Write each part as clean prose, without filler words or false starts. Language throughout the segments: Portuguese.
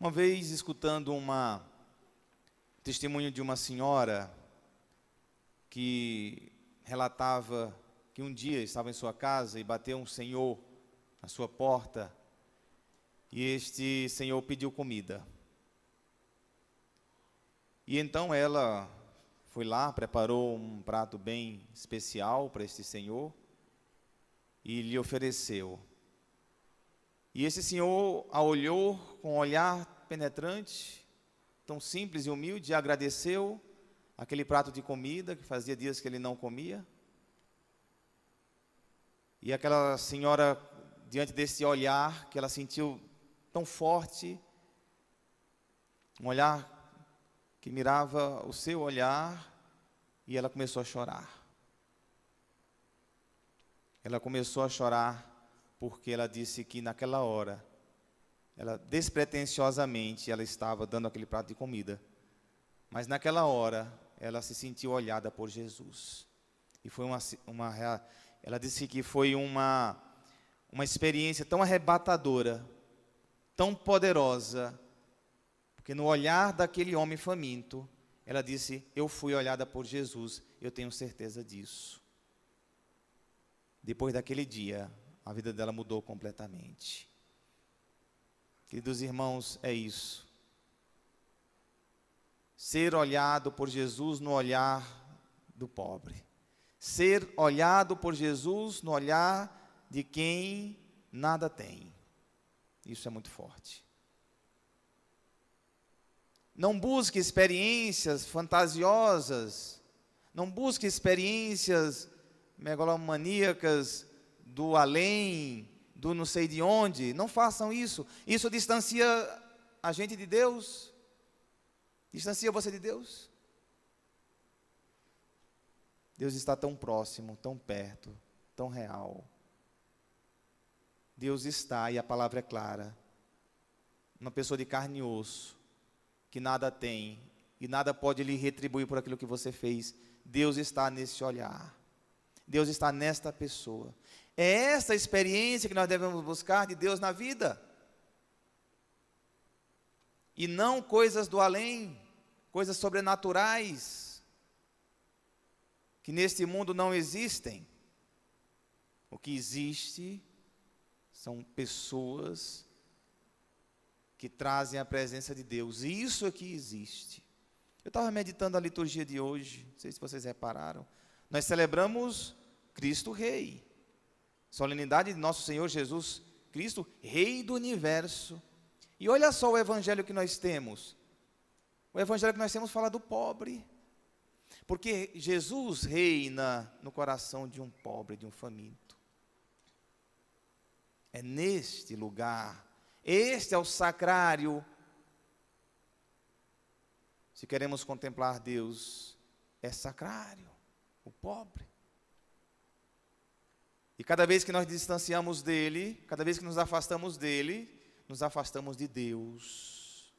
Uma vez, escutando testemunho de uma senhora que relatava que um dia estava em sua casa e bateu um senhor na sua porta, e este senhor pediu comida. E então ela foi lá, preparou um prato bem especial para este senhor e lhe ofereceu. E esse senhor a olhou com um olhar penetrante, tão simples e humilde, e agradeceu aquele prato de comida que fazia dias que ele não comia. E aquela senhora, diante desse olhar que ela sentiu tão forte, um olhar que mirava o seu olhar, e ela começou a chorar. Ela começou a chorar porque ela disse que naquela hora, ela despretensiosamente, ela estava dando aquele prato de comida, mas naquela hora, ela se sentiu olhada por Jesus. E foi ela disse que foi uma experiência tão arrebatadora, tão poderosa, porque no olhar daquele homem faminto, ela disse: eu fui olhada por Jesus, eu tenho certeza disso. Depois daquele dia, a vida dela mudou completamente. Queridos irmãos, é isso. Ser olhado por Jesus no olhar do pobre. Ser olhado por Jesus no olhar de quem nada tem. Isso é muito forte. Não busque experiências fantasiosas. Não busque experiências megalomaníacas do além, do não sei de onde. Não façam isso. Isso distancia a gente de Deus. Distancia você de Deus. Deus está tão próximo, tão perto, tão real. Deus está, e a palavra é clara, uma pessoa de carne e osso, que nada tem, e nada pode lhe retribuir por aquilo que você fez. Deus está nesse olhar. Deus está nesta pessoa. É essa experiência que nós devemos buscar de Deus na vida. E não coisas do além, coisas sobrenaturais, que neste mundo não existem. O que existe são pessoas que trazem a presença de Deus. E isso aqui existe. Eu estava meditando a liturgia de hoje, não sei se vocês repararam. Nós celebramos Cristo Rei. Solenidade de nosso Senhor Jesus Cristo, Rei do Universo. E olha só o evangelho que nós temos. O evangelho que nós temos fala do pobre. Porque Jesus reina no coração de um pobre, de um faminto. É neste lugar. Este é o sacrário. Se queremos contemplar Deus, é sacrário, o pobre. E cada vez que nós distanciamos dele, cada vez que nos afastamos dele, nos afastamos de Deus.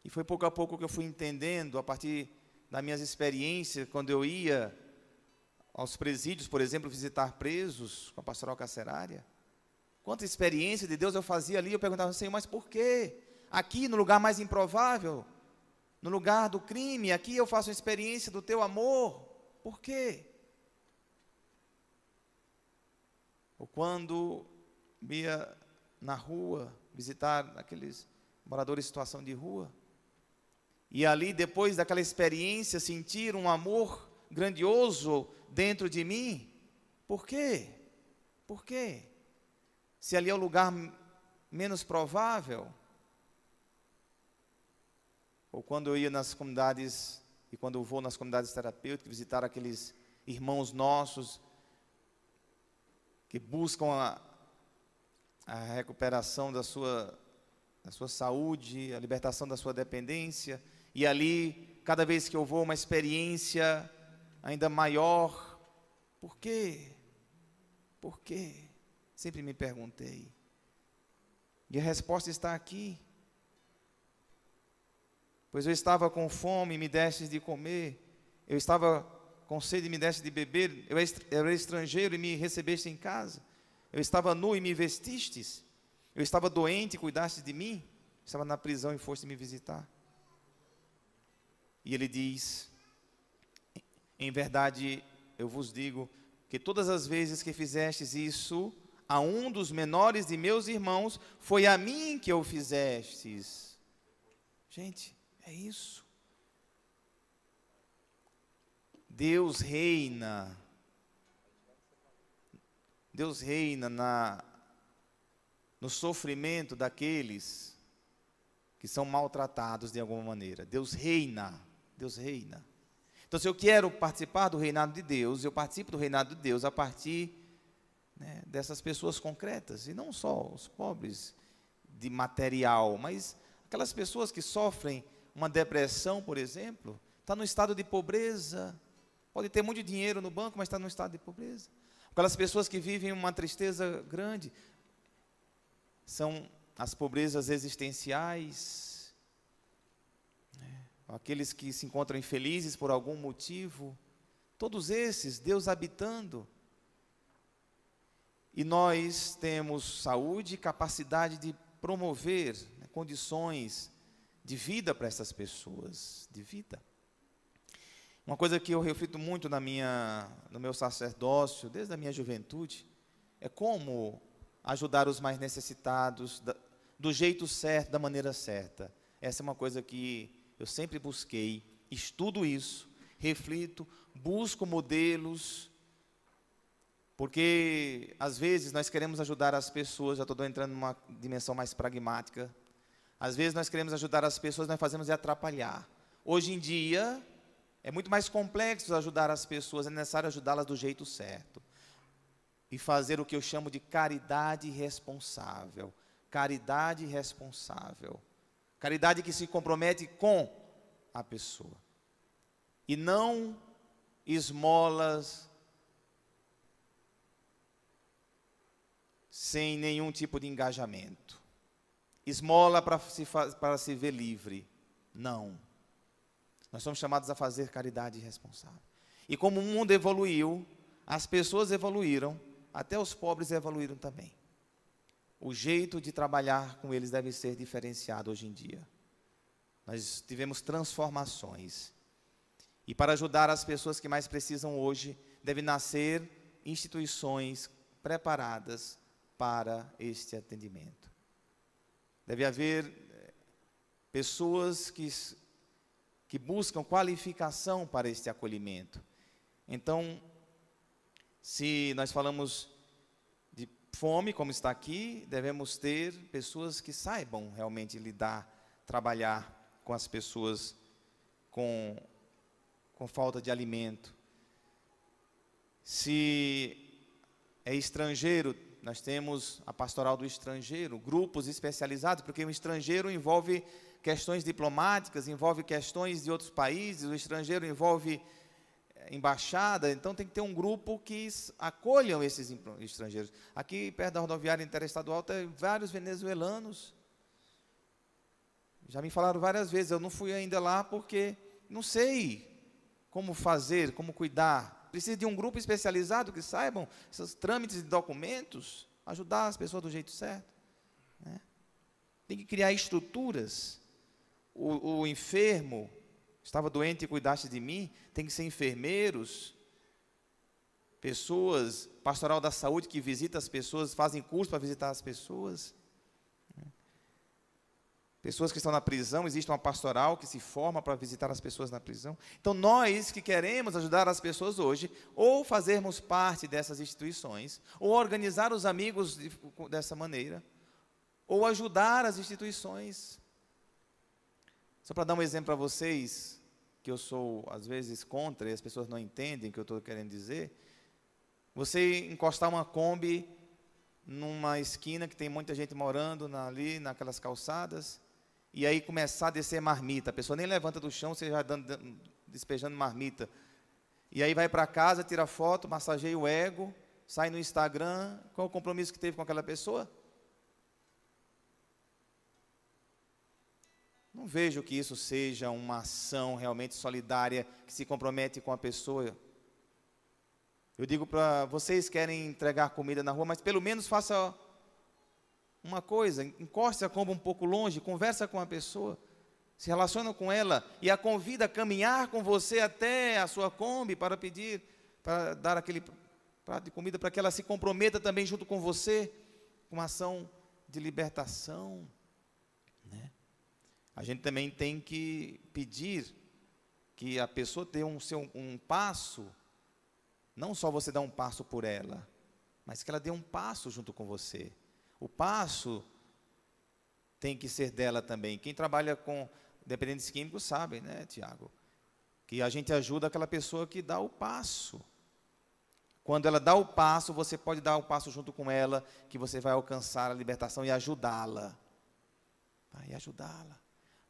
E foi pouco a pouco que eu fui entendendo, a partir das minhas experiências, quando eu ia aos presídios, por exemplo, visitar presos com a pastoral carcerária. Quanta experiência de Deus eu fazia ali, eu perguntava: Senhor, mas por quê? Aqui no lugar mais improvável, no lugar do crime, aqui eu faço a experiência do teu amor, por quê? Ou quando ia na rua, visitar aqueles moradores em situação de rua, e ali, depois daquela experiência, sentir um amor grandioso dentro de mim, por quê? Por quê? Se ali é o lugar menos provável. Ou quando eu ia nas comunidades, e quando eu vou nas comunidades terapêuticas, visitar aqueles irmãos nossos, que buscam a recuperação da sua saúde, a libertação da sua dependência, e ali, cada vez que eu vou, uma experiência ainda maior. Por quê? Por quê? Sempre me perguntei. E a resposta está aqui. Pois eu estava com fome e me destes de comer, eu estava com sede e me deste de beber, eu era estrangeiro e me recebeste em casa, eu estava nu e me vestistes, eu estava doente e cuidaste de mim, estava na prisão e foste me visitar. E ele diz: em verdade eu vos digo que todas as vezes que fizestes isso a um dos menores de meus irmãos, foi a mim que o fizestes. Gente, é isso. Deus reina. Deus reina no sofrimento daqueles que são maltratados de alguma maneira. Deus reina. Deus reina. Então, se eu quero participar do reinado de Deus, eu participo do reinado de Deus a partir, né, dessas pessoas concretas, e não só os pobres de material, mas aquelas pessoas que sofrem uma depressão, por exemplo, está no estado de pobreza, pode ter muito dinheiro no banco, mas está no estado de pobreza. Aquelas pessoas que vivem uma tristeza grande, são as pobrezas existenciais, aqueles que se encontram infelizes por algum motivo, todos esses, Deus habitando. E nós temos saúde e capacidade de promover, né, condições de vida para essas pessoas, de vida. Uma coisa que eu reflito muito no meu sacerdócio, desde a minha juventude, é como ajudar os mais necessitados, do jeito certo, da maneira certa. Essa é uma coisa que eu sempre busquei, estudo isso, reflito, busco modelos, porque às vezes nós queremos ajudar as pessoas, já estou entrando numa dimensão mais pragmática, às vezes nós queremos ajudar as pessoas, nós fazemos atrapalhar. Hoje em dia, é muito mais complexo ajudar as pessoas, é necessário ajudá-las do jeito certo. E fazer o que eu chamo de caridade responsável. Caridade responsável. Caridade que se compromete com a pessoa. E não esmolas sem nenhum tipo de engajamento. Esmola para se ver livre. Não. Nós somos chamados a fazer caridade responsável. E como o mundo evoluiu, as pessoas evoluíram, até os pobres evoluíram também. O jeito de trabalhar com eles deve ser diferenciado hoje em dia. Nós tivemos transformações. E para ajudar as pessoas que mais precisam hoje, devem nascer instituições preparadas para este atendimento. Deve haver pessoas que buscam qualificação para este acolhimento. Então, se nós falamos de fome, como está aqui, devemos ter pessoas que saibam realmente lidar, trabalhar com as pessoas com falta de alimento. Se é estrangeiro, nós temos a pastoral do estrangeiro, grupos especializados, porque o estrangeiro envolve questões diplomáticas, envolve questões de outros países, o estrangeiro envolve embaixada, então tem que ter um grupo que acolham esses estrangeiros. Aqui perto da rodoviária interestadual tem vários venezuelanos. Já me falaram várias vezes, eu não fui ainda lá porque não sei como fazer, como cuidar. Precisa de um grupo especializado que saibam esses trâmites de documentos, ajudar as pessoas do jeito certo, né? Tem que criar estruturas. O enfermo estava doente e cuidaste de mim, tem que ser enfermeiros, pessoas, pastoral da saúde que visita as pessoas, fazem curso para visitar as pessoas. Pessoas que estão na prisão, existe uma pastoral que se forma para visitar as pessoas na prisão. Então, nós que queremos ajudar as pessoas hoje, ou fazermos parte dessas instituições, ou organizar os amigos dessa maneira, ou ajudar as instituições. Só para dar um exemplo para vocês, que eu sou, às vezes, contra, e as pessoas não entendem o que eu estou querendo dizer, você encostar uma Kombi numa esquina que tem muita gente morando ali, naquelas calçadas, e aí começar a descer marmita, a pessoa nem levanta do chão, você já despejando marmita, e aí vai para casa, tira foto, massageia o ego, sai no Instagram, qual o compromisso que teve com aquela pessoa? Não vejo que isso seja uma ação realmente solidária, que se compromete com a pessoa. Eu digo para vocês, querem entregar comida na rua, mas pelo menos faça uma coisa, encoste a Kombi um pouco longe, conversa com a pessoa, se relaciona com ela e a convida a caminhar com você até a sua Kombi para pedir, para dar aquele prato de comida, para que ela se comprometa também junto com você, com uma ação de libertação, né? A gente também tem que pedir que a pessoa dê um passo, não só você dar um passo por ela, mas que ela dê um passo junto com você. O passo tem que ser dela também. Quem trabalha com dependentes químicos sabe, né, Tiago? Que a gente ajuda aquela pessoa que dá o passo. Quando ela dá o passo, você pode dar o passo junto com ela, que você vai alcançar a libertação e ajudá-la. Vai ajudá-la.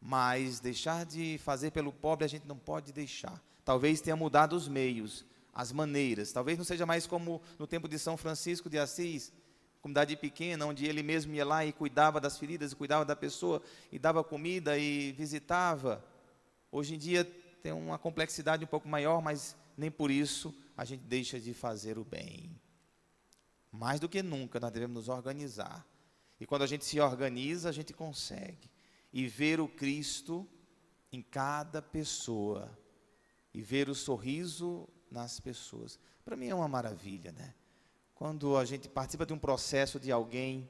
Mas deixar de fazer pelo pobre a gente não pode deixar. Talvez tenha mudado os meios, as maneiras. Talvez não seja mais como no tempo de São Francisco de Assis, comunidade pequena, onde ele mesmo ia lá e cuidava das feridas, e cuidava da pessoa, e dava comida e visitava. Hoje em dia tem uma complexidade um pouco maior, mas nem por isso a gente deixa de fazer o bem. Mais do que nunca nós devemos nos organizar. E quando a gente se organiza, a gente consegue. E ver o Cristo em cada pessoa. E ver o sorriso nas pessoas. Para mim é uma maravilha, né? Quando a gente participa de um processo de alguém,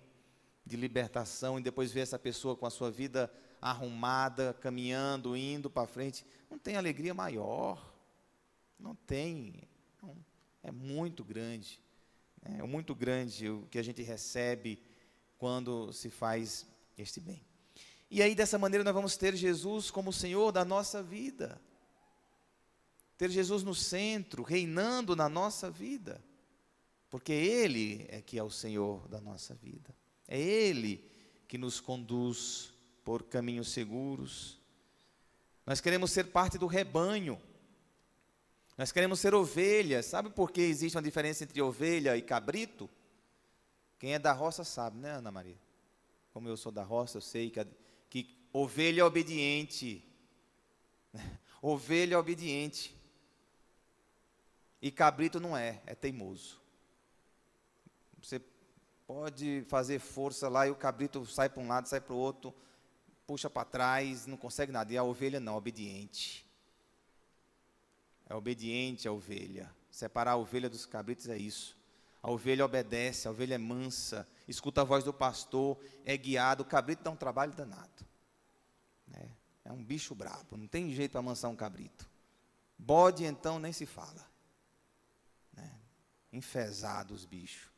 de libertação, e depois vê essa pessoa com a sua vida arrumada, caminhando, indo para frente, não tem alegria maior. Não tem. É muito grande. É muito grande o que a gente recebe quando se faz este bem. E aí, dessa maneira, nós vamos ter Jesus como o Senhor da nossa vida. Ter Jesus no centro, reinando na nossa vida. Porque Ele é que é o Senhor da nossa vida. É Ele que nos conduz por caminhos seguros. Nós queremos ser parte do rebanho. Nós queremos ser ovelhas. Sabe por que existe uma diferença entre ovelha e cabrito? Quem é da roça sabe, né, Ana Maria? Como eu sou da roça, eu sei que ovelha é obediente. Ovelha é obediente. E cabrito não é teimoso. Você pode fazer força lá e o cabrito sai para um lado, sai para o outro, puxa para trás, não consegue nada. E a ovelha não, é obediente. É obediente a ovelha. Separar a ovelha dos cabritos é isso. A ovelha obedece, a ovelha é mansa, escuta a voz do pastor, é guiado. O cabrito dá um trabalho danado. É um bicho brabo, não tem jeito para amansar um cabrito. Bode, então, nem se fala. Enfesado os bichos.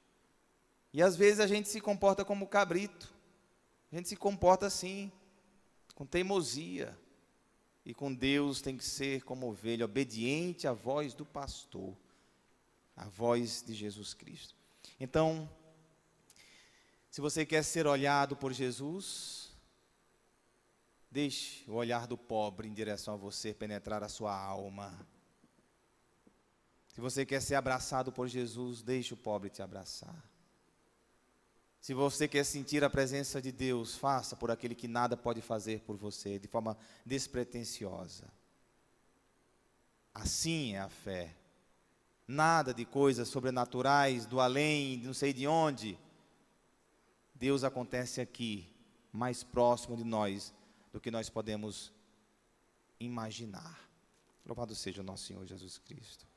E às vezes a gente se comporta como cabrito. A gente se comporta assim, com teimosia. E com Deus tem que ser como ovelha, obediente à voz do pastor, à voz de Jesus Cristo. Então, se você quer ser olhado por Jesus, deixe o olhar do pobre em direção a você penetrar a sua alma. Se você quer ser abraçado por Jesus, deixe o pobre te abraçar. Se você quer sentir a presença de Deus, faça por aquele que nada pode fazer por você, de forma despretensiosa. Assim é a fé. Nada de coisas sobrenaturais, do além, não sei de onde. Deus acontece aqui, mais próximo de nós do que nós podemos imaginar. Louvado seja o nosso Senhor Jesus Cristo.